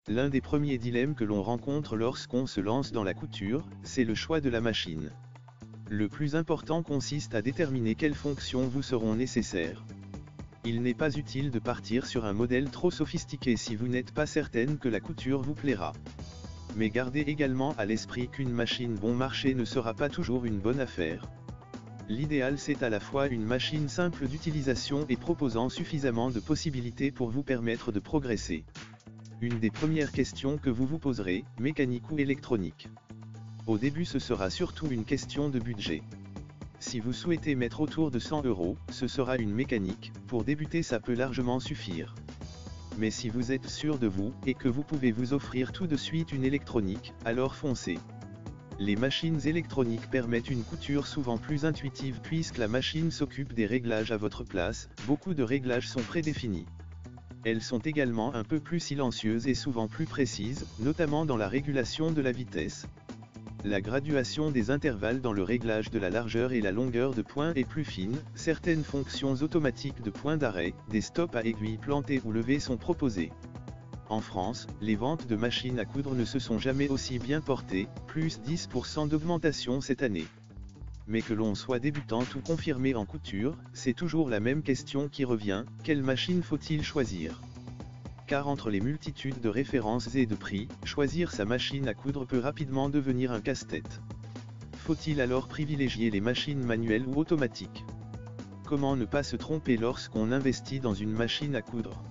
L'un des premiers dilemmes que l'on rencontre lorsqu'on se lance dans la couture, c'est le choix de la machine. Le plus important consiste à déterminer quelles fonctions vous seront nécessaires. Il n'est pas utile de partir sur un modèle trop sophistiqué si vous n'êtes pas certaine que la couture vous plaira. Mais gardez également à l'esprit qu'une machine bon marché ne sera pas toujours une bonne affaire. L'idéal, c'est à la fois une machine simple d'utilisation et proposant suffisamment de possibilités pour vous permettre de progresser. Une des premières questions que vous vous poserez, mécanique ou électronique? Au début, ce sera surtout une question de budget. Si vous souhaitez mettre autour de 100 €, ce sera une mécanique. Pour débuter, ça peut largement suffire. Mais si vous êtes sûr de vous, et que vous pouvez vous offrir tout de suite une électronique, alors foncez. Les machines électroniques permettent une couture souvent plus intuitive puisque la machine s'occupe des réglages à votre place, beaucoup de réglages sont prédéfinis. Elles sont également un peu plus silencieuses et souvent plus précises, notamment dans la régulation de la vitesse. La graduation des intervalles dans le réglage de la largeur et la longueur de pointe est plus fine, certaines fonctions automatiques de point d'arrêt, des stops à aiguilles plantées ou levées sont proposées. En France, les ventes de machines à coudre ne se sont jamais aussi bien portées, plus 10% d'augmentation cette année. Mais que l'on soit débutant ou confirmé en couture, c'est toujours la même question qui revient, quelle machine faut-il choisir? Car entre les multitudes de références et de prix, choisir sa machine à coudre peut rapidement devenir un casse-tête. Faut-il alors privilégier les machines manuelles ou automatiques? Comment ne pas se tromper lorsqu'on investit dans une machine à coudre?